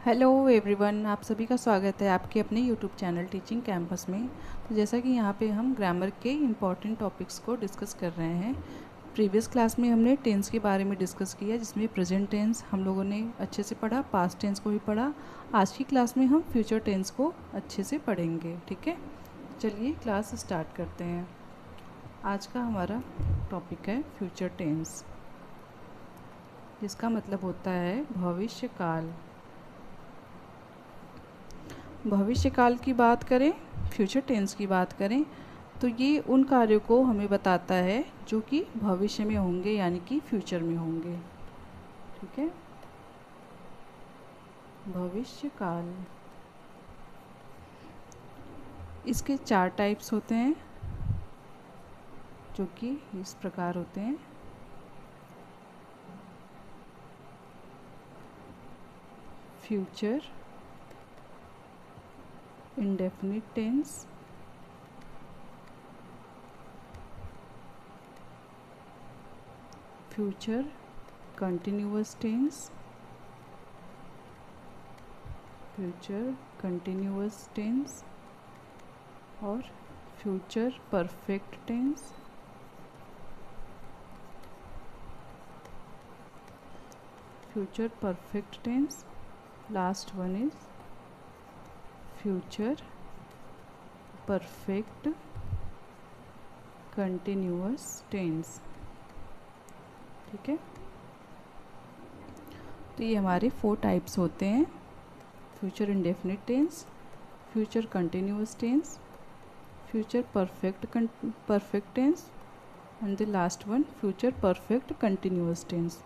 Hello everyone, आप सभी का स्वागत है आपके अपने यूट्यूब चैनल टीचिंग कैंपस में। तो जैसा कि यहाँ पे हम ग्रामर के इम्पॉर्टेंट टॉपिक्स को डिस्कस कर रहे हैं। प्रीवियस क्लास में हमने टेंस के बारे में डिस्कस किया, जिसमें प्रेजेंट टेंस हम लोगों ने अच्छे से पढ़ा, पास्ट टेंस को भी पढ़ा। आज की क्लास में हम फ्यूचर टेंस को अच्छे से पढ़ेंगे। ठीक है, चलिए क्लास स्टार्ट करते हैं। आज का हमारा टॉपिक है फ्यूचर टेंस, जिसका मतलब होता है भविष्य काल। भविष्य काल की बात करें, फ्यूचर टेंस की बात करें, तो ये उन कार्यों को हमें बताता है जो कि भविष्य में होंगे, यानी कि फ्यूचर में होंगे। ठीक है, भविष्य काल। इसके 4 टाइप्स होते हैं, जो कि इस प्रकार होते हैं। Future indefinite tense, future continuous tense, future continuous tense और future perfect tense, future perfect tense. Last one is future perfect continuous tense. ठीक है, तो ये हमारे 4 टाइप्स होते हैं: future indefinite tense, future continuous tense, future perfect tense and the last one future perfect continuous tense.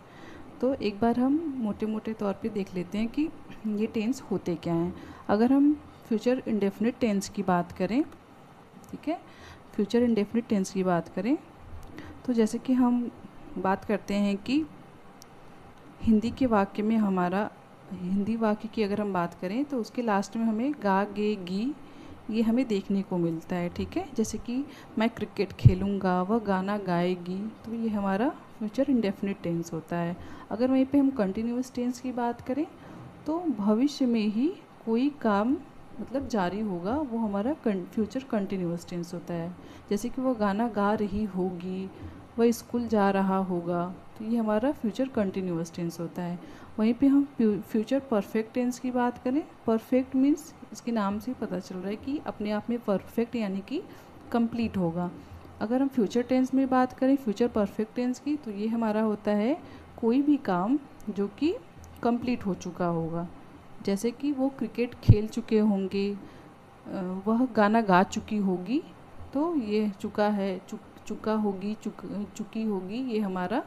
तो एक बार हम मोटे मोटे तौर पे देख लेते हैं कि ये टेंस होते क्या हैं। अगर हम फ्यूचर इंडेफिनिट टेंस की बात करें, ठीक है, फ्यूचर इंडेफिनिट टेंस की बात करें, तो जैसे कि हम बात करते हैं कि हिंदी के वाक्य में हमारा, हिंदी वाक्य की अगर हम बात करें तो उसके लास्ट में हमें गा गे गी ये हमें देखने को मिलता है। ठीक है, जैसे कि मैं क्रिकेट खेलूँगा, वह गाना गाएगी, तो ये हमारा फ्यूचर इंडेफिनिट टेंस होता है। अगर वहीं पे हम कंटिन्यूअस टेंस की बात करें तो भविष्य में ही कोई काम मतलब जारी होगा, वो हमारा फ्यूचर कंटिन्यूअस टेंस होता है। जैसे कि वो गाना गा रही होगी, वह स्कूल जा रहा होगा, तो ये हमारा फ्यूचर कंटिन्यूअस टेंस होता है। वहीं पे हम फ्यूचर परफेक्ट टेंस की बात करें, परफेक्ट मीन्स इसके नाम से पता चल रहा है कि अपने आप में परफेक्ट यानी कि कंप्लीट होगा। अगर हम फ्यूचर टेंस में बात करें, फ्यूचर परफेक्ट टेंस की, तो ये हमारा होता है कोई भी काम जो कि कंप्लीट हो चुका होगा। जैसे कि वो क्रिकेट खेल चुके होंगे, वह गाना गा चुकी होगी, तो ये चुका है, चुका होगी, चुकी होगी, ये हमारा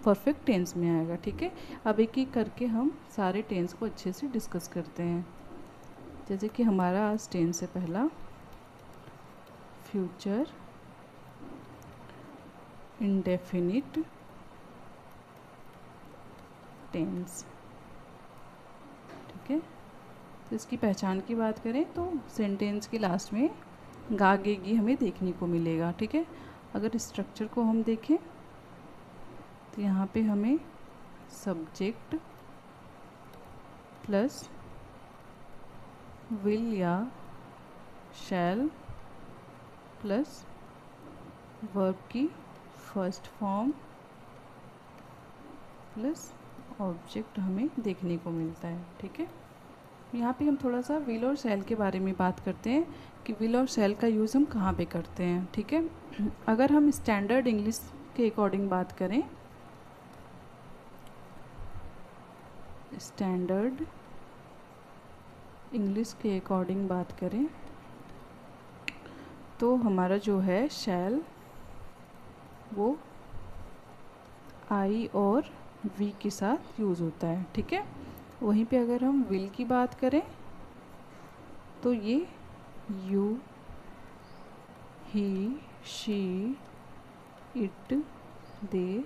परफेक्ट टेंस में आएगा। ठीक है, अब एक एक करके हम सारे टेंस को अच्छे से डिस्कस करते हैं। जैसे कि हमारा आज टेंस है पहला, फ्यूचर इंडेफिनिट टेंस। ठीक है, तो इसकी पहचान की बात करें तो सेंटेंस के लास्ट में गा गेगी हमें देखने को मिलेगा। ठीक है, अगर स्ट्रक्चर को हम देखें तो यहाँ पे हमें सब्जेक्ट प्लस विल या शैल प्लस वर्ब की फर्स्ट फॉर्म प्लस ऑब्जेक्ट हमें देखने को मिलता है। ठीक है, यहाँ पे हम थोड़ा सा विल और शैल के बारे में बात करते हैं कि विल और शैल का यूज़ हम कहाँ पे करते हैं। ठीक है, अगर हम स्टैंडर्ड इंग्लिश के अकॉर्डिंग बात करें, स्टैंडर्ड इंग्लिश के अकॉर्डिंग बात करें तो हमारा जो है शैल वो आई और वी के साथ यूज़ होता है। ठीक है, वहीं पे अगर हम विल की बात करें तो ये यू, ही, शी, इट, दे,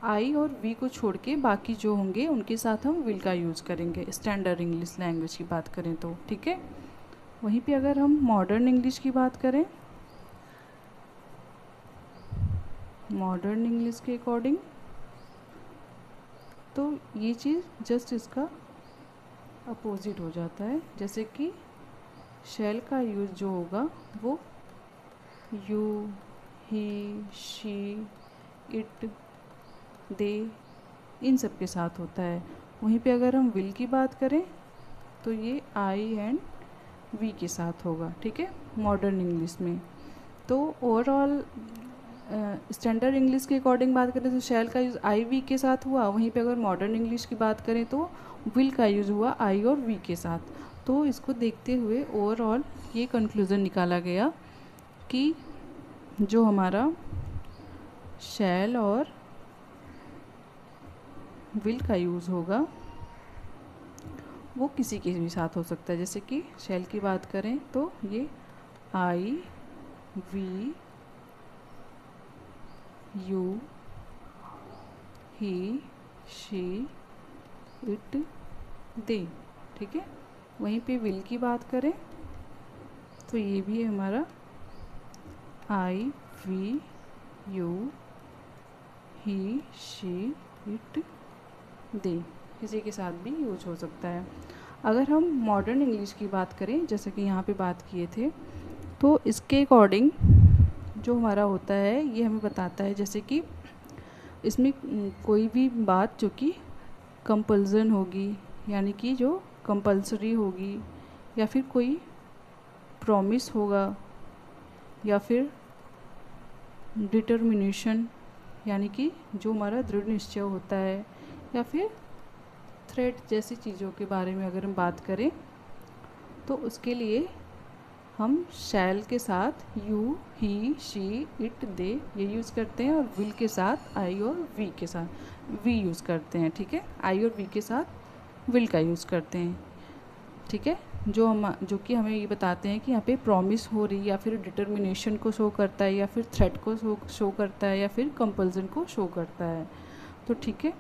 आई और वी को छोड़ के बाकी जो होंगे उनके साथ हम विल का यूज़ करेंगे स्टैंडर्ड इंग्लिश लैंग्वेज की बात करें तो। ठीक है, वहीं पे अगर हम मॉडर्न इंग्लिश की बात करें, मॉडर्न इंग्लिश के अकॉर्डिंग तो ये चीज़ जस्ट इसका अपोजिट हो जाता है। जैसे कि शैल का यूज़ जो होगा वो यू, ही, शी, इट, दे इन सब के साथ होता है। वहीं पे अगर हम विल की बात करें तो ये आई एंड वी के साथ होगा, ठीक है, मॉडर्न इंग्लिश में। तो ओवरऑल स्टैंडर्ड इंग्लिश के अकॉर्डिंग बात करें तो शैल का यूज़ आई वी के साथ हुआ। वहीं पे अगर मॉडर्न इंग्लिश की बात करें तो विल का यूज़ हुआ आई और वी के साथ। तो इसको देखते हुए ओवरऑल ये कंक्लूज़न निकाला गया कि जो हमारा शैल और विल का यूज़ होगा वो किसी के भी साथ हो सकता है। जैसे कि शैल की बात करें तो ये I, we, you, he, she, it, they, ठीक है। वहीं पे विल की बात करें तो ये भी है हमारा I, we, you, he, she, it, they, किसी के साथ भी यूज हो सकता है। अगर हम मॉडर्न इंग्लिश की बात करें जैसे कि यहाँ पे बात किए थे, तो इसके अकॉर्डिंग जो हमारा होता है ये हमें बताता है जैसे कि इसमें कोई भी बात जो कि कंपल्सन होगी, यानी कि जो कंपल्सरी होगी, या फिर कोई प्रॉमिस होगा, या फिर डिटर्मिनेशन यानी कि जो हमारा दृढ़ निश्चय होता है, या फिर थ्रेट जैसी चीज़ों के बारे में अगर हम बात करें तो उसके लिए हम शैल के साथ यू, ही, शी, इट, दे ये यूज़ करते हैं, और विल के साथ आई और वी के साथ वी यूज़ करते हैं, ठीक है। आई और वी के साथ विल का यूज़ करते हैं, ठीक है। जो कि हमें ये बताते हैं कि यहाँ पे प्रॉमिस हो रही, या फिर डिटर्मिनेशन को शो करता है, या फिर थ्रेट को शो करता है, या फिर कंपल्सन को शो करता है। तो ठीक है,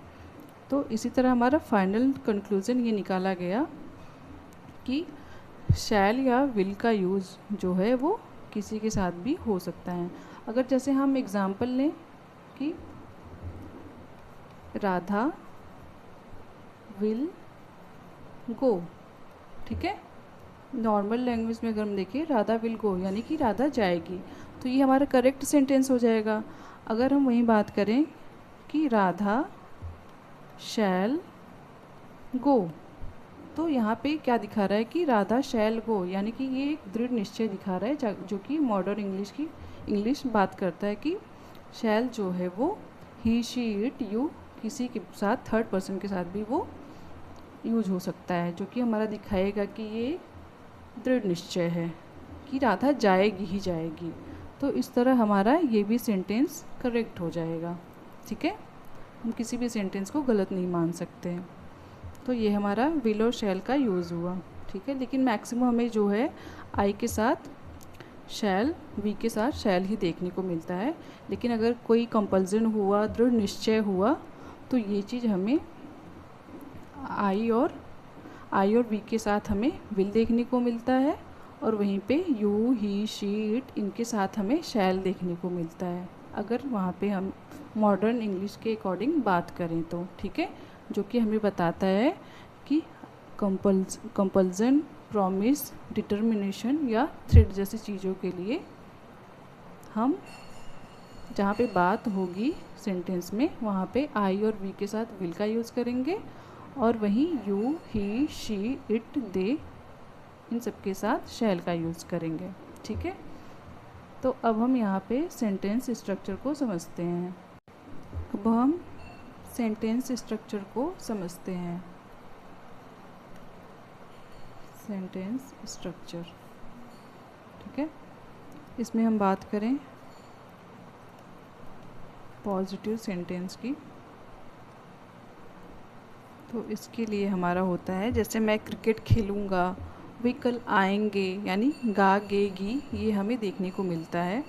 तो इसी तरह हमारा फाइनल कंक्लूज़न ये निकाला गया कि शैल या विल का यूज़ जो है वो किसी के साथ भी हो सकता है। अगर जैसे हम एग्ज़ाम्पल लें कि राधा विल गो, ठीक है, नॉर्मल लैंग्वेज में अगर हम देखें राधा विल गो यानी कि राधा जाएगी, तो ये हमारा करेक्ट सेंटेंस हो जाएगा। अगर हम वहीं बात करें कि राधा शैल गो, तो यहाँ पे क्या दिखा रहा है कि राधा शैल गो, यानी कि ये एक दृढ़ निश्चय दिखा रहा है जो कि मॉडर्न इंग्लिश बात करता है कि शैल जो है वो ही, शी, इट, यू किसी के साथ थर्ड पर्सन के साथ भी वो यूज हो सकता है, जो कि हमारा दिखाएगा कि ये दृढ़ निश्चय है कि राधा जाएगी ही जाएगी। तो इस तरह हमारा ये भी सेंटेंस करेक्ट हो जाएगा, ठीक है। हम किसी भी सेंटेंस को गलत नहीं मान सकते। तो ये हमारा विल और शैल का यूज़ हुआ, ठीक है। लेकिन मैक्सिमम हमें जो है आई के साथ शैल, वी के साथ शैल ही देखने को मिलता है। लेकिन अगर कोई कंपल्सन हुआ, दृढ़ निश्चय हुआ, तो ये चीज़ हमें आई और वी के साथ हमें विल देखने को मिलता है, और वहीं पे यू, ही, शी, इट इनके साथ हमें शैल देखने को मिलता है, अगर वहाँ पे हम मॉडर्न इंग्लिश के अकॉर्डिंग बात करें तो, ठीक है। जो कि हमें बताता है कि कंपल्सन, प्रॉमिस, डिटर्मिनेशन या थ्रेट जैसी चीज़ों के लिए हम जहाँ पे बात होगी सेंटेंस में वहाँ पे आई और वी के साथ विल का यूज़ करेंगे, और वहीं यू, ही, शी, इट, दे इन सब के साथ शैल का यूज़ करेंगे, ठीक है। तो अब हम यहाँ पे सेंटेंस स्ट्रक्चर को समझते हैं। अब हम सेंटेंस स्ट्रक्चर को समझते हैं। सेंटेंस स्ट्रक्चर, ठीक है। इसमें हम बात करें पॉजिटिव सेंटेंस की, तो इसके लिए हमारा होता है जैसे मैं क्रिकेट खेलूँगा, वे कल आएंगे, यानी गा, गे, गी ये हमें देखने को मिलता है।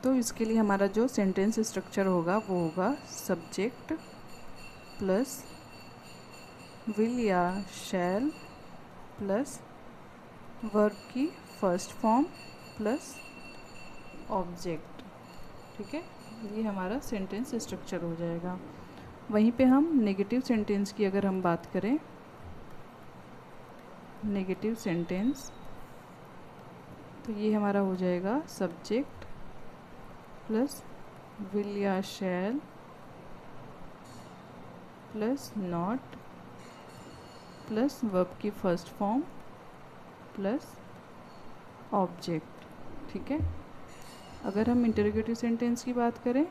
तो इसके लिए हमारा जो सेंटेंस स्ट्रक्चर होगा वो होगा सब्जेक्ट प्लस विल या शैल प्लस वर्ब की फर्स्ट फॉर्म प्लस ऑब्जेक्ट, ठीक है। ये हमारा सेंटेंस स्ट्रक्चर हो जाएगा। वहीं पे हम नेगेटिव सेंटेंस की अगर हम बात करें, नेगेटिव सेंटेंस, तो ये हमारा हो जाएगा सब्जेक्ट प्लस विल या shall plus not plus verb की फर्स्ट फॉर्म प्लस ऑब्जेक्ट। ठीक है। अगर हम इंटरोगेटिव सेंटेंस की बात करें,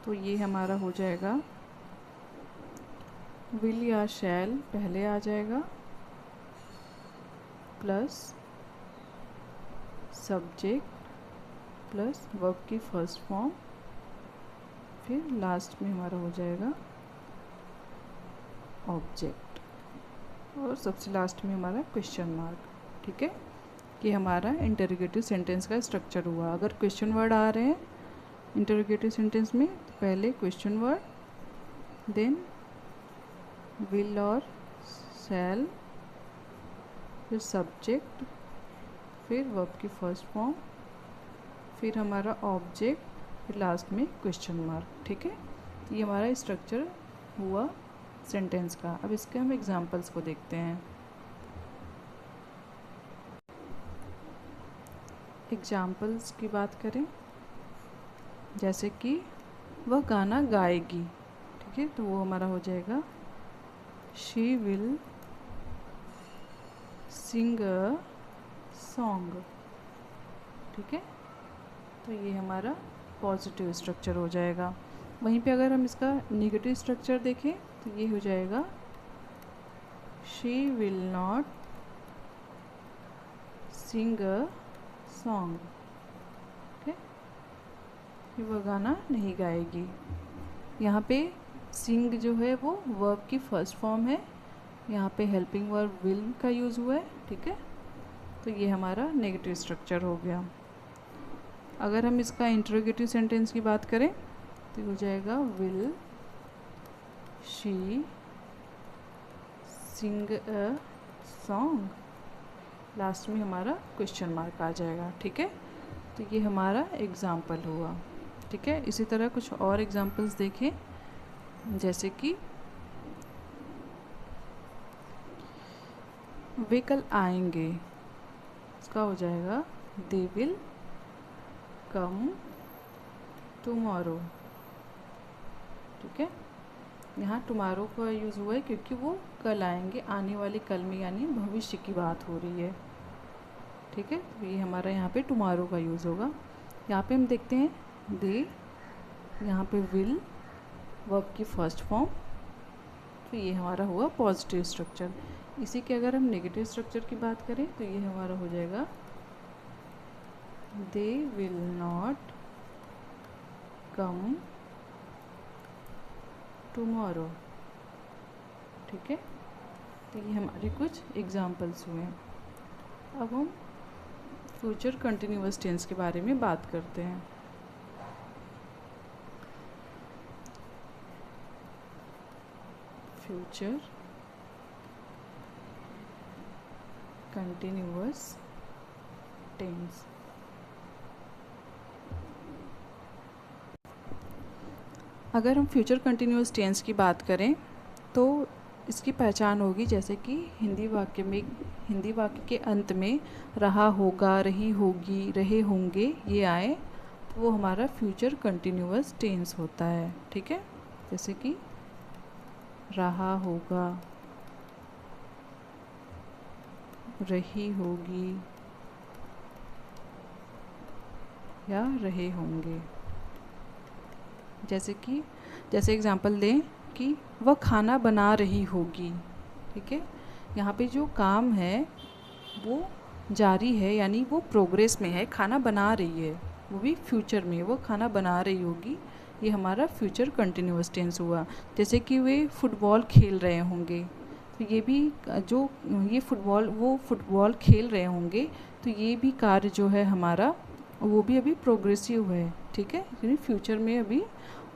तो ये हमारा हो जाएगा विल या शैल पहले आ जाएगा प्लस सब्जेक्ट प्लस वर्ब की फर्स्ट फॉर्म, फिर लास्ट में हमारा हो जाएगा ऑब्जेक्ट, और सबसे लास्ट में हमारा क्वेश्चन मार्क। ठीक है। ये हमारा इंटरोगेटिव सेंटेंस का स्ट्रक्चर हुआ। अगर क्वेश्चन वर्ड आ रहे हैं इंटरोगेटिव सेंटेंस में, तो पहले क्वेश्चन वर्ड, देन विल और शैल, फिर सब्जेक्ट, फिर वर्ब की फर्स्ट फॉर्म, फिर हमारा ऑब्जेक्ट, फिर लास्ट में क्वेश्चन मार्क। ठीक है। ये हमारा स्ट्रक्चर हुआ सेंटेंस का। अब इसके हम एग्जांपल्स को देखते हैं। एग्जाम्पल्स की बात करें, जैसे कि वह गाना गाएगी। ठीक है। तो वो हमारा हो जाएगा she will sing a song. ठीक है। तो ये हमारा पॉजिटिव स्ट्रक्चर हो जाएगा। वहीं पे अगर हम इसका नेगेटिव स्ट्रक्चर देखें, तो ये हो जाएगा she will not sing a song. ठीक है। वह गाना नहीं गाएगी। यहाँ पे सिंग जो है वो वर्ब की फर्स्ट फॉर्म है, यहाँ पे हेल्पिंग वर्ब विल का यूज़ हुआ है। ठीक है। तो ये हमारा नेगेटिव स्ट्रक्चर हो गया। अगर हम इसका इंटरोगेटिव सेंटेंस की बात करें, तो हो जाएगा will she Singh a song, last में हमारा क्वेश्चन मार्क आ जाएगा। ठीक है। तो ये हमारा एग्जाम्पल हुआ। ठीक है। इसी तरह कुछ और एग्जाम्पल्स देखें, जैसे कि वे कल आएंगे, इसका हो जाएगा दे विल कम टुमारो। ठीक है। यहाँ टुमारो का यूज़ हुआ है क्योंकि वो कल आएंगे, आने वाली कल में, यानी भविष्य की बात हो रही है। ठीक है। तो ये हमारा यहाँ पे टुमारो का यूज़ होगा। यहाँ पे हम देखते हैं दे, यहाँ पे विल वर्ब की फर्स्ट फॉर्म, तो ये हमारा हुआ पॉजिटिव स्ट्रक्चर। इसी के अगर हम नेगेटिव स्ट्रक्चर की बात करें, तो ये हमारा हो जाएगा they will not come tomorrow. ठीक है। तो ये हमारे कुछ एग्जाम्पल्स हुए हैं। अब हम फ्यूचर कंटिन्यूअस टेंस के बारे में बात करते हैं। Future continuous tense. अगर हम फ्यूचर कंटिन्यूअस टेंस की बात करें, तो इसकी पहचान होगी जैसे कि हिंदी वाक्य के अंत में रहा होगा, रही होगी, रहे होंगे ये आए, तो वो हमारा फ्यूचर कंटिन्यूअस टेंस होता है। ठीक है। जैसे कि रहा होगा, रही होगी या रहे होंगे। जैसे एग्जांपल दें कि वह खाना बना रही होगी। ठीक है। यहाँ पे जो काम है वो जारी है, यानी वो प्रोग्रेस में है, खाना बना रही है, वो भी फ्यूचर में, वो खाना बना रही होगी। ये हमारा फ्यूचर कंटिन्यूअस टेंस हुआ। जैसे कि वे फुटबॉल खेल रहे होंगे, तो ये भी जो ये वो फुटबॉल खेल रहे होंगे, तो ये भी कार्य जो है हमारा वो भी अभी प्रोग्रेसिव है। ठीक है। यानी फ्यूचर में अभी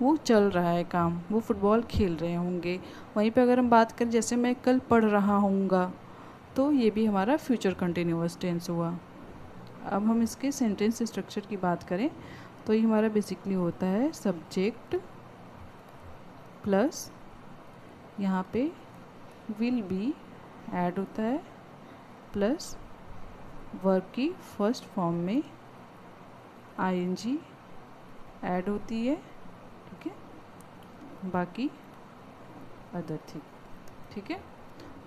वो चल रहा है काम, वो फुटबॉल खेल रहे होंगे। वहीं पे अगर हम बात करें, जैसे मैं कल पढ़ रहा हूँगा, तो ये भी हमारा फ्यूचर कंटिन्यूअस टेंस हुआ। अब हम इसके सेंटेंस स्ट्रक्चर की बात करें तो ये हमारा बेसिकली होता है सब्जेक्ट प्लस यहाँ पे विल बी ऐड होता है प्लस वर्ब की फर्स्ट फॉर्म में आईएनजी ऐड होती है, ठीक है, बाकी अदर थिंग, ठीक है।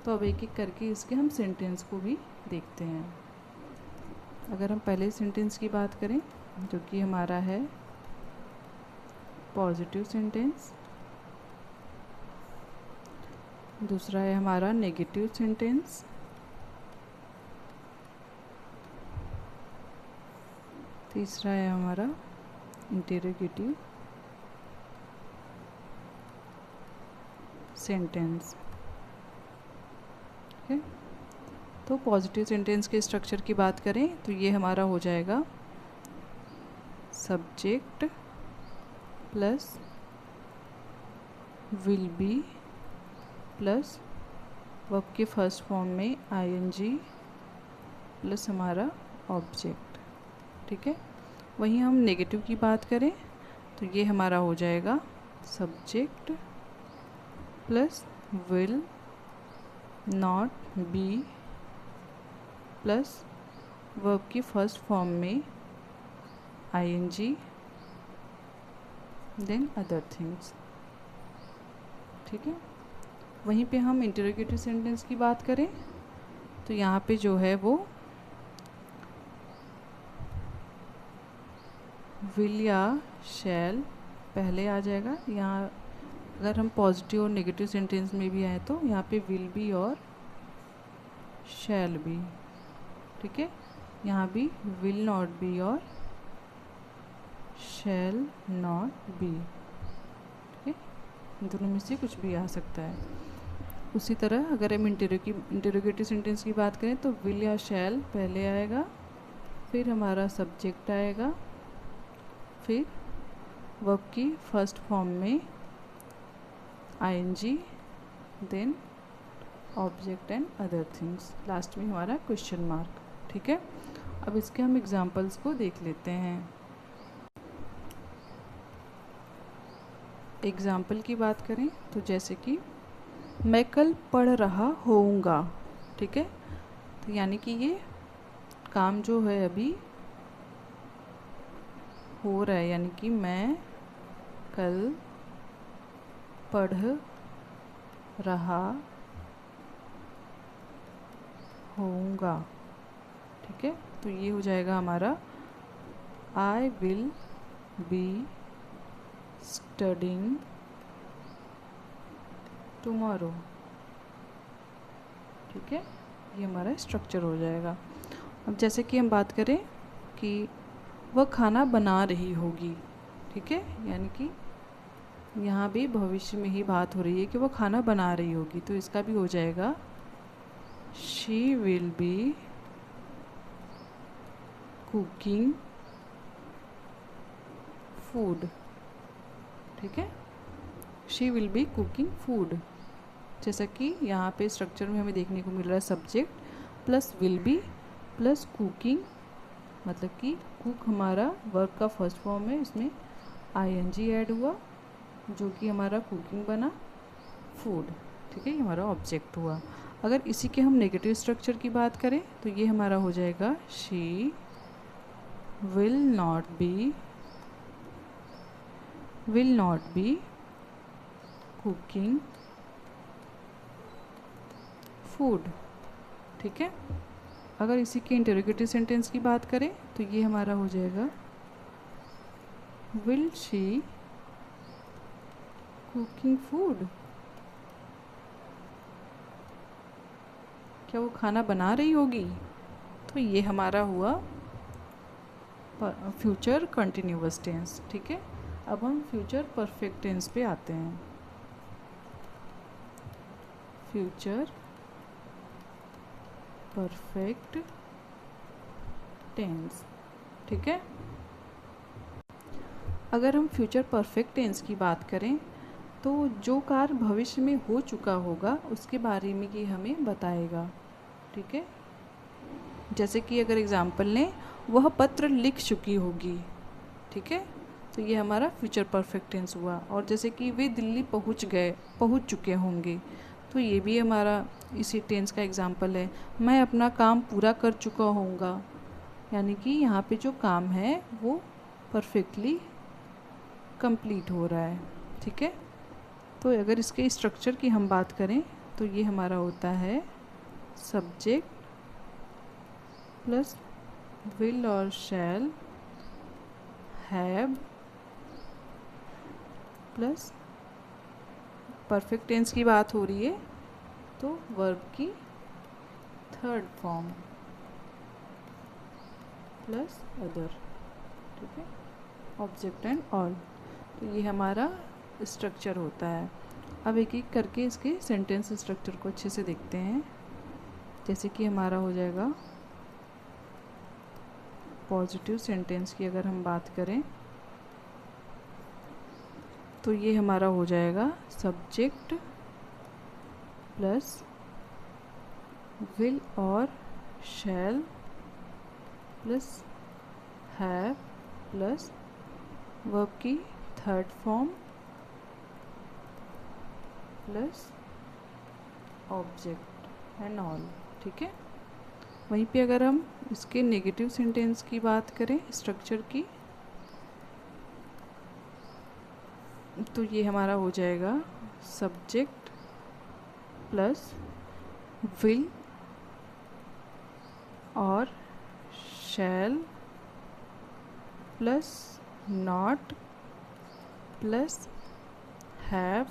तो अब एक एक करके इसके हम सेंटेंस को भी देखते हैं। अगर हम पहले सेंटेंस की बात करें जो कि हमारा है पॉजिटिव सेंटेंस, दूसरा है हमारा नेगेटिव सेंटेंस, तीसरा है हमारा इंटेरोगेटिव सेंटेंस, ठीक है। तो पॉजिटिव सेंटेंस के स्ट्रक्चर की बात करें तो ये हमारा हो जाएगा subject plus will be plus verb के फर्स्ट फॉर्म में आईएनजी प्लस हमारा ऑब्जेक्ट, ठीक है। वहीं हम नेगेटिव की बात करें तो ये हमारा हो जाएगा subject plus will not be plus verb की फर्स्ट फॉर्म में आईएनजी देन अदर थिंग्स, ठीक है। वहीं पे हम इंटरोगेटिव सेंटेंस की बात करें तो यहाँ पे जो है वो विल या शैल पहले आ जाएगा। यहाँ अगर हम पॉजिटिव और नेगेटिव सेंटेंस में भी आए तो यहाँ पे विल बी और शैल बी, ठीक है। यहाँ भी विल नॉट बी और शैल नॉट बी, ठीक है। दोनों में से कुछ भी आ सकता है। उसी तरह अगर हम इंटरोगेटिव सेंटेंस की बात करें तो विल या शैल पहले आएगा, फिर हमारा सब्जेक्ट आएगा, फिर वर्ब की फर्स्ट फॉर्म में ING then object and other things, last में हमारा क्वेश्चन मार्क, ठीक है। अब इसके हम एग्जांपल्स को देख लेते हैं। एग्जाम्पल की बात करें तो जैसे कि मैं कल पढ़ रहा होऊंगा, ठीक है। तो यानी कि ये काम जो है अभी हो रहा है, यानी कि मैं कल पढ़ रहा होऊंगा, ठीक है। तो ये हो जाएगा हमारा I will be studying tomorrow, ठीक है। ये हमारा स्ट्रक्चर हो जाएगा। अब जैसे कि हम बात करें कि वह खाना बना रही होगी, ठीक है, यानी कि यहाँ भी भविष्य में ही बात हो रही है कि वो खाना बना रही होगी, तो इसका भी हो जाएगा she will be cooking food, ठीक है। She will be cooking food, जैसा कि यहाँ पे स्ट्रक्चर में हमें देखने को मिल रहा है subject plus will be plus cooking, मतलब कि कुक हमारा वर्ब का फर्स्ट फॉर्म है, इसमें आईएनजी ऐड हुआ जो कि हमारा कुकिंग बना फूड, ठीक है, ये हमारा ऑब्जेक्ट हुआ। अगर इसी के हम नेगेटिव स्ट्रक्चर की बात करें तो ये हमारा हो जाएगा she will not be cooking food, ठीक है। अगर इसी के इंटरोगेटिव सेंटेंस की बात करें तो ये हमारा हो जाएगा विल शी कुकिंग फूड, क्या वो खाना बना रही होगी। तो ये हमारा हुआ फ्यूचर कंटिन्यूअस टेंस, ठीक है। अब हम फ्यूचर परफेक्ट टेंस पे आते हैं। फ्यूचर परफेक्ट टेंस, ठीक है। अगर हम फ्यूचर परफेक्ट टेंस की बात करें तो जो कार्य भविष्य में हो चुका होगा उसके बारे में ये हमें बताएगा, ठीक है। जैसे कि अगर एग्जाम्पल लें, वह पत्र लिख चुकी होगी। ठीक है, तो ये हमारा फ्यूचर परफेक्ट टेंस हुआ। और जैसे कि वे दिल्ली पहुंच चुके होंगे, तो ये भी हमारा इसी टेंस का एग्जाम्पल है। मैं अपना काम पूरा कर चुका होऊंगा, यानी कि यहाँ पे जो काम है वो परफेक्टली कंप्लीट हो रहा है। ठीक है, तो अगर इसके स्ट्रक्चर की हम बात करें तो ये हमारा होता है सब्जेक्ट प्लस विल और शैल, हैव प्लस परफेक्ट टेंस की बात हो रही है तो वर्ब की थर्ड फॉर्म प्लस अदर। ठीक है, ऑब्जेक्ट एंड ऑल। तो ये हमारा स्ट्रक्चर होता है। अब एक एक करके इसके सेंटेंस स्ट्रक्चर को अच्छे से देखते हैं। जैसे कि हमारा हो जाएगा पॉजिटिव सेंटेंस की अगर हम बात करें तो ये हमारा हो जाएगा सब्जेक्ट प्लस विल और shall plus have plus verb की third form plus object and all. ठीक है, वहीं पे अगर हम इसके नेगेटिव सेंटेंस की बात करें स्ट्रक्चर की, तो ये हमारा हो जाएगा सब्जेक्ट प्लस विल और shall plus not plus have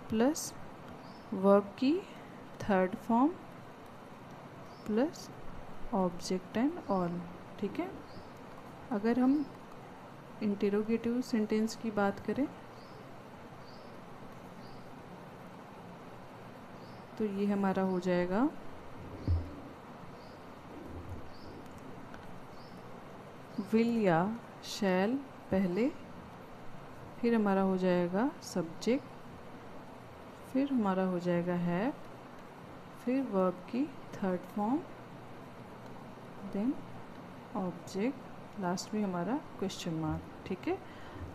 plus verb की third form plus object and all. ठीक है, अगर हम इंटेरोगेटिव सेंटेंस की बात करें तो ये हमारा हो जाएगा विल या शैल पहले, फिर हमारा हो जाएगा सब्जेक्ट, फिर हमारा हो जाएगा हैव, फिर वर्ब की third form, then object, last में हमारा क्वेश्चन मार्क। ठीक है,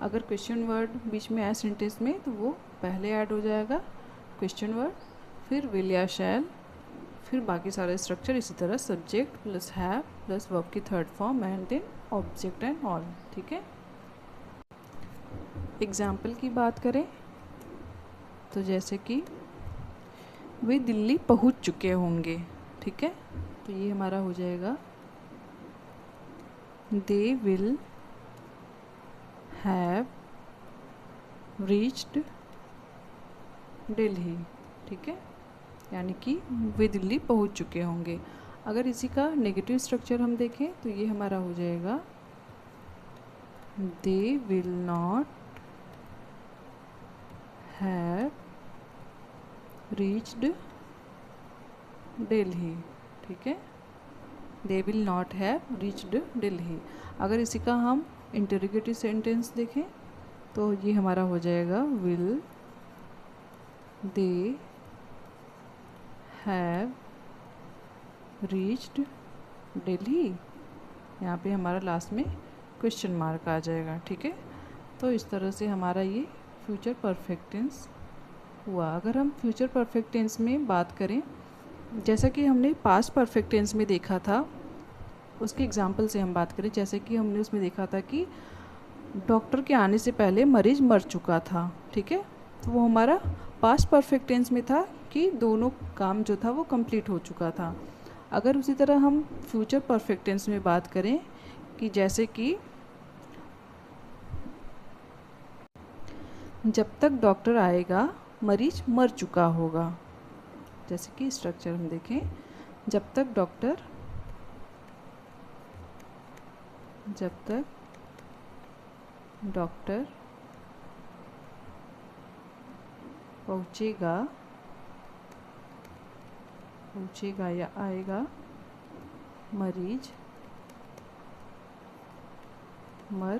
अगर क्वेश्चन वर्ड बीच में आए सेंटेंस में तो वो पहले ऐड हो जाएगा क्वेश्चन वर्ड, फिर विल या शैल, फिर बाकी सारे स्ट्रक्चर इसी तरह subject plus have plus verb की third form and then object and all. ठीक है, एग्जाम्पल की बात करें तो जैसे कि वे दिल्ली पहुंच चुके होंगे। ठीक है, तो ये हमारा हो जाएगा they will have reached Delhi. ठीक है, यानी कि वे दिल्ली पहुंच चुके होंगे। अगर इसी का नेगेटिव स्ट्रक्चर हम देखें तो ये हमारा हो जाएगा they will not have reached Delhi. ठीक है, they will not have reached Delhi. अगर इसी का हम इंटरोगेटिव सेंटेंस देखें तो ये हमारा हो जाएगा will they have reached Delhi. यहाँ पे हमारा लास्ट में क्वेश्चन मार्क आ जाएगा। ठीक है, तो इस तरह से हमारा ये फ्यूचर परफेक्ट टेंस हुआ। अगर हम फ्यूचर परफेक्ट टेंस में बात करें, जैसा कि हमने पास्ट परफेक्ट टेंस में देखा था, उसके एग्जाम्पल से हम बात करें, जैसे कि हमने उसमें देखा था कि डॉक्टर के आने से पहले मरीज मर चुका था। ठीक है, तो वो हमारा पास्ट परफेक्ट टेंस में था कि दोनों काम जो था वो कंप्लीट हो चुका था। अगर उसी तरह हम फ्यूचर परफेक्ट टेंस में बात करें कि जैसे कि जब तक डॉक्टर आएगा मरीज मर चुका होगा। जैसे कि स्ट्रक्चर हम देखें, जब तक डॉक्टर पहुँचेगा या आएगा मरीज मर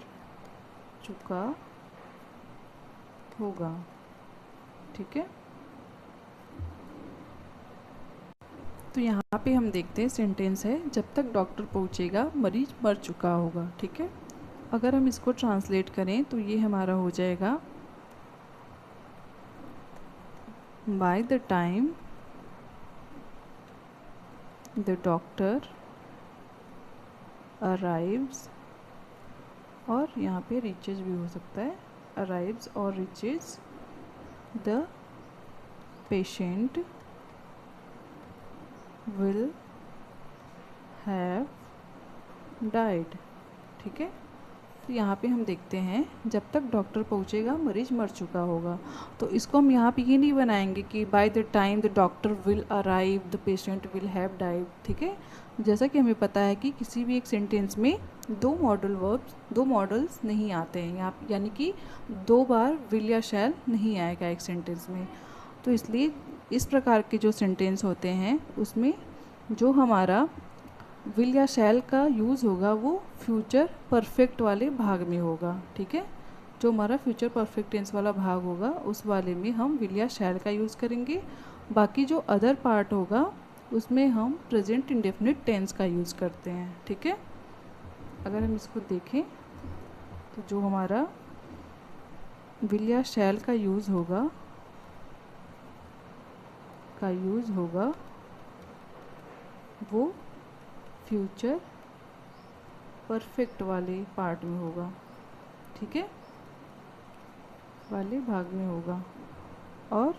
चुका होगा। ठीक है, तो यहाँ पे हम देखते हैं सेंटेंस है जब तक डॉक्टर पहुँचेगा मरीज मर चुका होगा, ठीक है। अगर हम इसको ट्रांसलेट करें तो ये हमारा हो जाएगा by the time the doctor arrives, और यहाँ पे रीचेज भी हो सकता है, अराइव्स और reaches the patient will have died, ठीक है। तो यहाँ पे हम देखते हैं जब तक डॉक्टर पहुँचेगा मरीज मर चुका होगा, तो इसको हम यहाँ पे ये नहीं बनाएंगे कि by the time the doctor will arrive the patient will have died, ठीक है। जैसा कि हमें पता है कि किसी भी एक सेंटेंस में दो मॉडल्स नहीं आते हैं यहाँ, यानी कि दो बार विल या शैल नहीं आएगा एक सेंटेंस में। तो इसलिए इस प्रकार के जो सेंटेंस होते हैं उसमें जो हमारा विल या शैल का यूज़ होगा वो फ्यूचर परफेक्ट वाले भाग में होगा, ठीक है। जो हमारा फ्यूचर परफेक्ट टेंस वाला भाग होगा उस वाले में हम विल या शैल का यूज़ करेंगे। बाकी जो अदर पार्ट होगा उसमें हम प्रेजेंट इंडेफिनिट टेंस का यूज़ करते हैं, ठीक है। अगर हम इसको देखें तो जो हमारा विल या शैल का यूज़ होगा वो फ्यूचर परफेक्ट वाले पार्ट में होगा, ठीक है, वाले भाग में होगा। और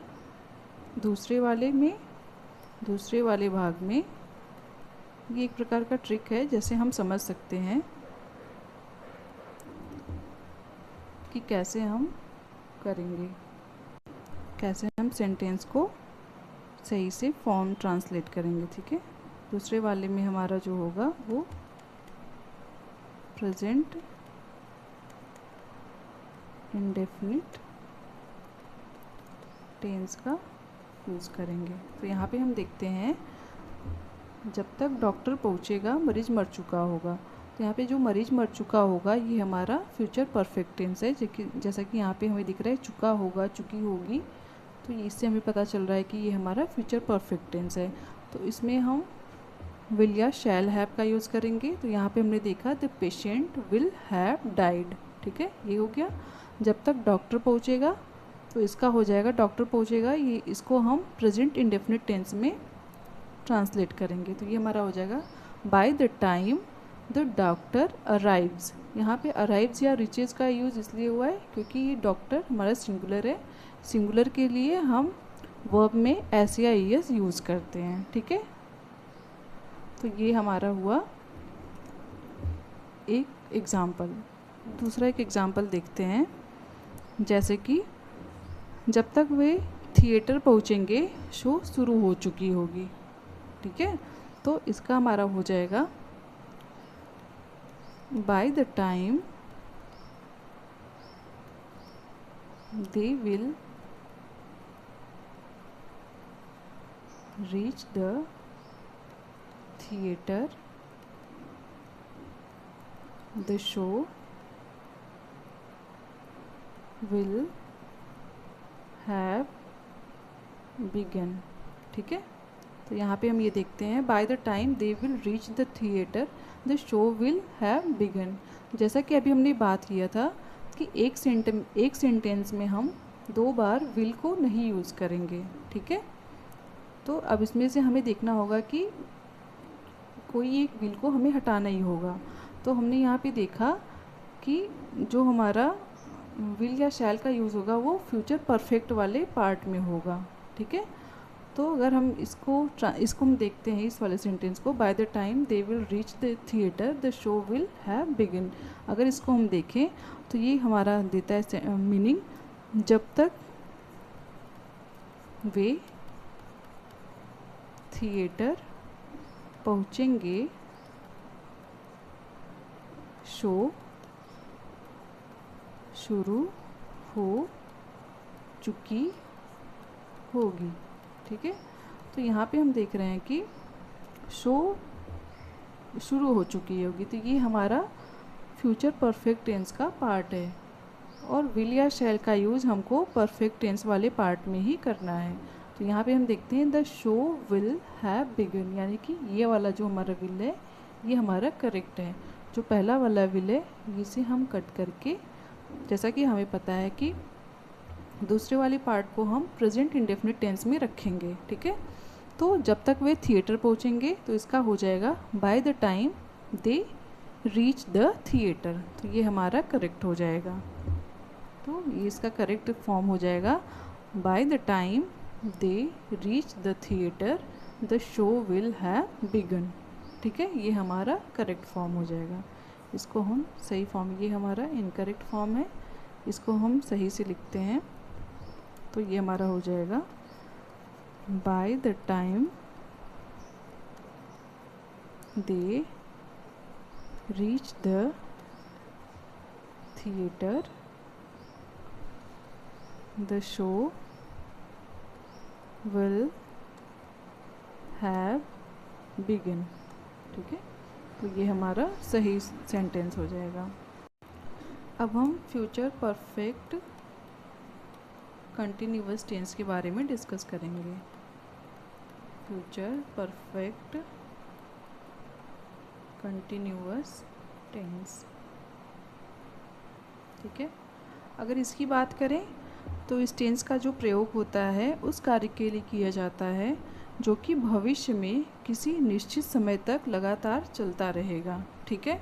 दूसरे वाले भाग में ये एक प्रकार का ट्रिक है, जैसे हम समझ सकते हैं कि कैसे हम करेंगे, कैसे हम सेंटेंस को सही से फॉर्म ट्रांसलेट करेंगे, ठीक है। दूसरे वाले में हमारा जो होगा वो प्रेजेंट इंडेफिनिट टेंस का यूज़ करेंगे। तो यहाँ पे हम देखते हैं जब तक डॉक्टर पहुँचेगा मरीज मर चुका होगा, तो यहाँ पे जो मरीज मर चुका होगा ये हमारा फ्यूचर परफेक्ट टेंस है, जैसा कि यहाँ पे हमें दिख रहा है चुका होगा, चुकी होगी, तो इससे हमें पता चल रहा है कि ये हमारा फ्यूचर परफेक्ट टेंस है। तो इसमें हम विल या शैल हैव का यूज़ करेंगे। तो यहाँ पे हमने देखा the patient will have died, ठीक है, ये हो गया। जब तक डॉक्टर पहुँचेगा तो इसका हो जाएगा डॉक्टर पहुँचेगा, ये इसको हम प्रेजेंट इंडेफिनिट टेंस में ट्रांसलेट करेंगे। तो ये हमारा हो जाएगा by the time the doctor arrives. यहाँ पे अराइव्स या रिचेज का यूज़ इसलिए हुआ है क्योंकि ये डॉक्टर हमारा सिंगुलर है, सिंगुलर के लिए हम वर्ब में एस या ईएस यूज़ करते हैं, ठीक है। तो ये हमारा हुआ एक एग्ज़ाम्पल। दूसरा एक एग्ज़ाम्पल देखते हैं, जैसे कि जब तक वे थिएटर पहुँचेंगे शो शुरू हो चुकी होगी, ठीक है। तो इसका हमारा हो जाएगा by the time they will reach the theatre the show will have begun, ठीक है। तो यहाँ पे हम ये देखते हैं by the time they will reach the theatre the show will have begun. जैसा कि अभी हमने बात किया था कि एक सेंटेंस में हम दो बार विल को नहीं यूज़ करेंगे, ठीक है। तो अब इसमें से हमें देखना होगा कि कोई एक विल को हमें हटाना ही होगा। तो हमने यहाँ पे देखा कि जो हमारा विल या शैल का यूज़ होगा वो फ्यूचर परफेक्ट वाले पार्ट में होगा, ठीक है। तो अगर हम इसको हम देखते हैं इस वाले सेंटेंस को, by the time they will reach the theatre the show will have begin. अगर इसको हम देखें तो ये हमारा देता है मीनिंग जब तक वे थिएटर पहुँचेंगे शो शुरू हो चुकी होगी, ठीक है। तो यहाँ पे हम देख रहे हैं कि शो शुरू हो चुकी होगी, तो ये हमारा फ्यूचर परफेक्ट टेंस का पार्ट है और विल या शैल का यूज़ हमको परफेक्ट टेंस वाले पार्ट में ही करना है। तो यहाँ पे हम देखते हैं the show will have begun, यानी कि ये वाला जो हमारा विल है ये हमारा करेक्ट है। जो पहला वाला विल है इसे हम कट करके, जैसा कि हमें पता है कि दूसरे वाली पार्ट को हम प्रेजेंट इंडेफिनिट टेंस में रखेंगे, ठीक है। तो जब तक वे थिएटर पहुँचेंगे तो इसका हो जाएगा by the time they reach the theatre, तो ये हमारा करेक्ट हो जाएगा। तो ये इसका करेक्ट फॉर्म हो जाएगा by the time they reach the theatre the show will have begun, ठीक है। ये हमारा करेक्ट फॉर्म हो जाएगा। इसको हम सही फॉर्म, ये हमारा इनकरेक्ट फॉर्म है, इसको हम सही से लिखते हैं तो ये हमारा हो जाएगा by the time they reach the theatre the show will have begin, ठीक है। तो ये हमारा सही सेंटेंस हो जाएगा। अब हम फ्यूचर परफेक्ट कंटिन्यूअस टेंस के बारे में डिस्कस करेंगे। फ्यूचर परफेक्ट कंटिन्यूअस टेंस, ठीक है। अगर इसकी बात करें तो इस टेंस का जो प्रयोग होता है उस कार्य के लिए किया जाता है जो कि भविष्य में किसी निश्चित समय तक लगातार चलता रहेगा, ठीक है।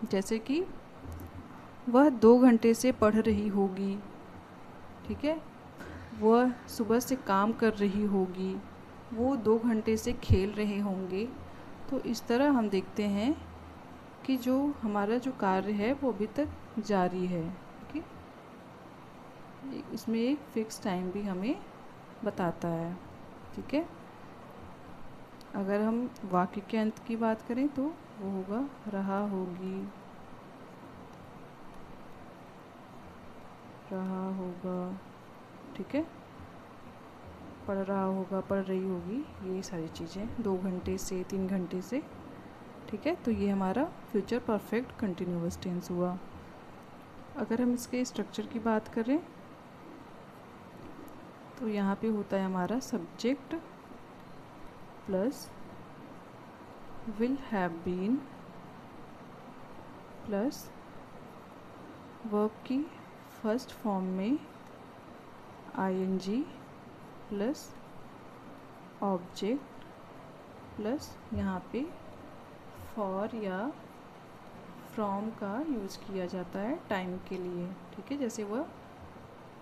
जैसे कि वह 2 घंटे से पढ़ रही होगी, ठीक है। वह सुबह से काम कर रही होगी, वो 2 घंटे से खेल रहे होंगे। तो इस तरह हम देखते हैं कि जो हमारा जो कार्य है वो अभी तक जारी है, ठीक है। इसमें एक फिक्स टाइम भी हमें बताता है, ठीक है। अगर हम वाक्य के अंत की बात करें तो वो होगा रहा होगी, रहा होगा, ठीक है। पढ़ रहा होगा, पढ़ रही होगी, ये सारी चीज़ें 2 घंटे से 3 घंटे से, ठीक है। तो ये हमारा फ्यूचर परफेक्ट कंटिन्यूअस टेंस हुआ। अगर हम इसके स्ट्रक्चर की बात करें तो यहाँ पे होता है हमारा subject plus will have been plus verb की फर्स्ट फॉर्म में आईएनजी प्लस ऑब्जेक्ट प्लस यहाँ पे फॉर या फ्रॉम का यूज़ किया जाता है टाइम के लिए, ठीक है। जैसे वह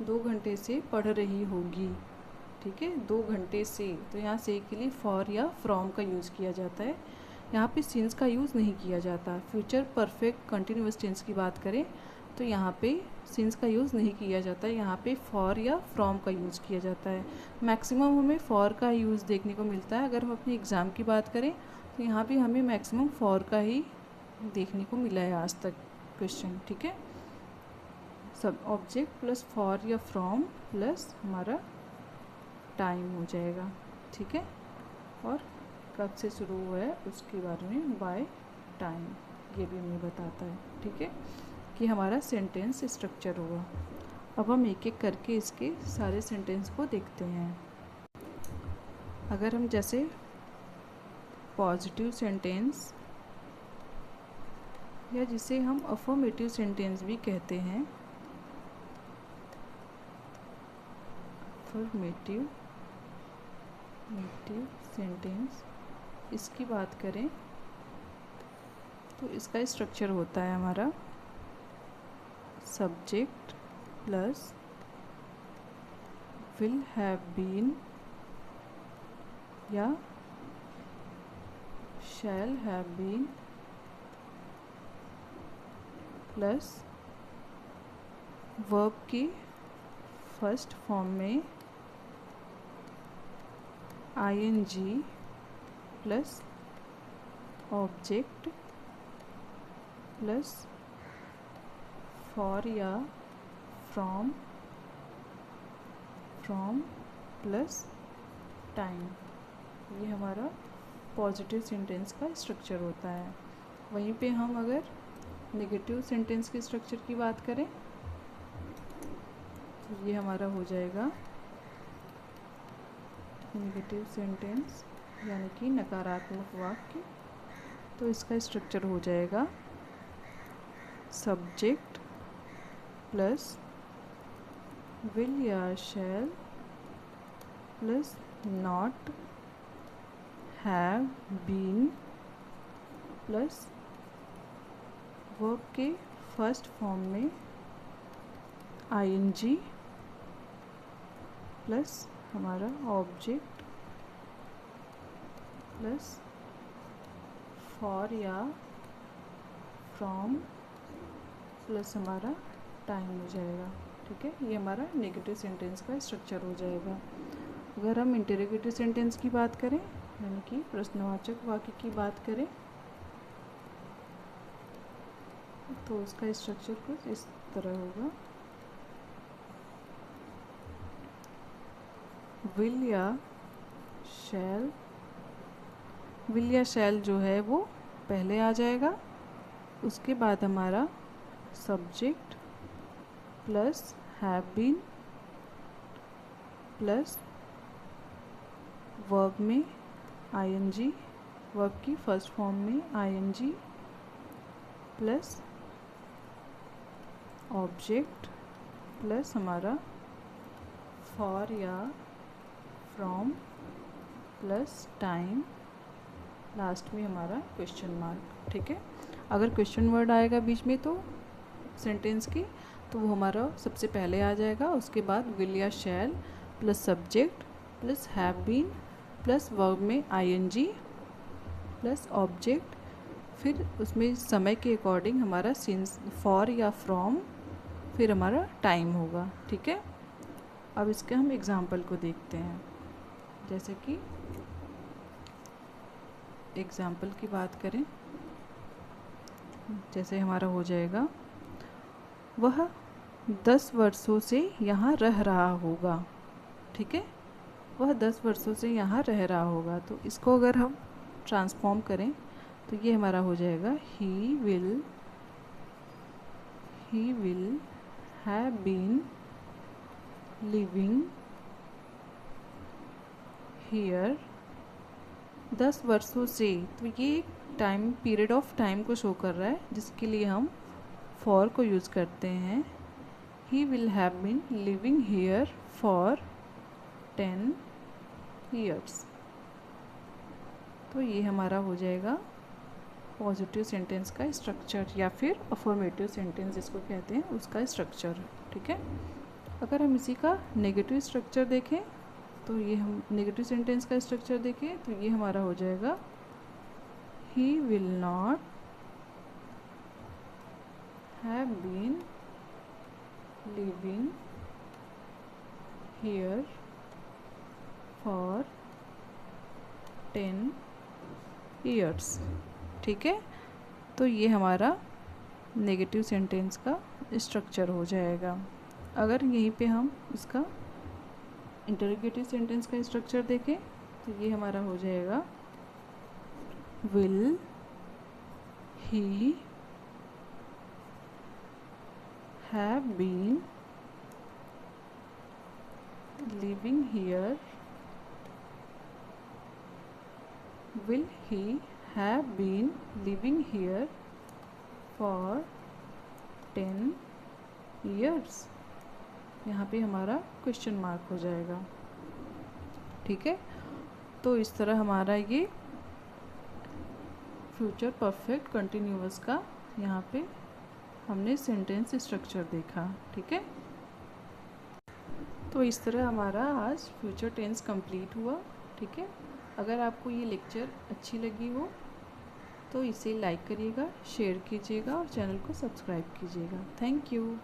2 घंटे से पढ़ रही होगी, ठीक है, 2 घंटे से, तो यहाँ से के लिए फॉर या फ्रॉम का यूज़ किया जाता है। यहाँ पे सिंस का यूज़ नहीं किया जाता। फ्यूचर परफेक्ट कंटिन्यूअस टेंस की बात करें तो यहाँ पे सिंस का यूज़ नहीं किया जाता है, यहाँ पे फॉर या फ्रॉम का यूज़ किया जाता है। मैक्सिमम हमें फॉर का यूज़ देखने को मिलता है। अगर हम अपने एग्ज़ाम की बात करें तो यहाँ पे हमें मैक्सिमम फॉर का ही देखने को मिला है आज तक क्वेश्चन, ठीक है। सब ऑब्जेक्ट प्लस फॉर या फ्रॉम प्लस हमारा टाइम हो जाएगा, ठीक है। और कब से शुरू हुआ है उसके बारे में बाय टाइम ये भी हमें बताता है, ठीक है, कि हमारा सेंटेंस स्ट्रक्चर होगा। अब हम एक एक करके इसके सारे सेंटेंस को देखते हैं। अगर हम जैसे पॉजिटिव सेंटेंस या जिसे हम अफर्मेटिव सेंटेंस भी कहते हैं, अफर्मेटिव सेंटेंस, इसकी बात करें तो इसका स्ट्रक्चर होता है हमारा subject plus will have been या shall have been plus verb की फर्स्ट फॉर्म में ING plus object plus for या फ्रॉम प्लस टाइम, ये हमारा पॉजिटिव सेंटेंस का स्ट्रक्चर होता है। वहीं पे हम अगर नेगेटिव सेंटेंस के स्ट्रक्चर की बात करें तो ये हमारा हो जाएगा नेगेटिव सेंटेंस यानी कि नकारात्मक वाक्य। तो इसका स्ट्रक्चर हो जाएगा सब्जेक्ट प्लस विल या shall plus not, have, been plus verb के फर्स्ट फॉर्म में आईएनजी प्लस हमारा ऑब्जेक्ट प्लस फॉर या फ्रॉम प्लस हमारा टाइम हो जाएगा। ठीक है, ये हमारा नेगेटिव सेंटेंस का स्ट्रक्चर हो जाएगा। अगर हम इंटरोगेटिव सेंटेंस की बात करें यानी कि प्रश्नवाचक वाक्य की बात करें तो उसका स्ट्रक्चर कुछ इस तरह होगा। विल या शैल, विल या शैल जो है वो पहले आ जाएगा, उसके बाद हमारा subject plus have been plus verb में आईएनजी, वर्ब की फर्स्ट फॉर्म में आईएनजी प्लस ऑब्जेक्ट प्लस हमारा फॉर या फ्रॉम प्लस टाइम, लास्ट में हमारा क्वेश्चन मार्क। ठीक है, अगर क्वेश्चन वर्ड आएगा बीच में तो सेंटेंस की तो वो हमारा सबसे पहले आ जाएगा, उसके बाद विल या shall plus subject plus have been plus verb में आईएनजी प्लस ऑब्जेक्ट, फिर उसमें समय के अकॉर्डिंग हमारा सिंस, फॉर या फ्रॉम, फिर हमारा टाइम होगा। ठीक है, अब इसके हम एग्जाम्पल को देखते हैं। जैसे कि एग्जाम्पल की बात करें, जैसे हमारा हो जाएगा वह 10 वर्षों से यहाँ रह रहा होगा। ठीक है, वह 10 वर्षों से यहाँ रह रहा होगा। तो इसको अगर हम ट्रांसफॉर्म करें तो ये हमारा हो जाएगा he will have been living here 10 वर्षों से। तो ये एक टाइम, पीरियड ऑफ टाइम को शो कर रहा है, जिसके लिए हम फॉर को यूज़ करते हैं। He will have been living here for 10 years। तो ये हमारा हो जाएगा पॉजिटिव सेंटेंस का स्ट्रक्चर या फिर अफर्मेटिव सेंटेंस जिसको कहते हैं उसका स्ट्रक्चर। ठीक है, अगर हम इसी का नेगेटिव स्ट्रक्चर देखें तो ये हम नेगेटिव सेंटेंस का स्ट्रक्चर देखें तो ये हमारा हो जाएगा he will not have been living here for 10 years। ठीक है, तो ये हमारा नेगेटिव सेंटेंस का स्ट्रक्चर हो जाएगा। अगर यहीं पे हम इसका इंटरोगेटिव सेंटेंस का स्ट्रक्चर देखें तो ये हमारा हो जाएगा will he have been living here, will he have been living here for 10 years। यहाँ पे हमारा क्वेश्चन मार्क हो जाएगा। ठीक है, तो इस तरह हमारा ये फ्यूचर परफेक्ट कंटिन्यूअस का यहाँ पे हमने सेंटेंस स्ट्रक्चर देखा। ठीक है, तो इस तरह हमारा आज फ्यूचर टेंस कंप्लीट हुआ। ठीक है, अगर आपको ये लेक्चर अच्छी लगी हो तो इसे लाइक करिएगा, शेयर कीजिएगा और चैनल को सब्सक्राइब कीजिएगा। Thank you.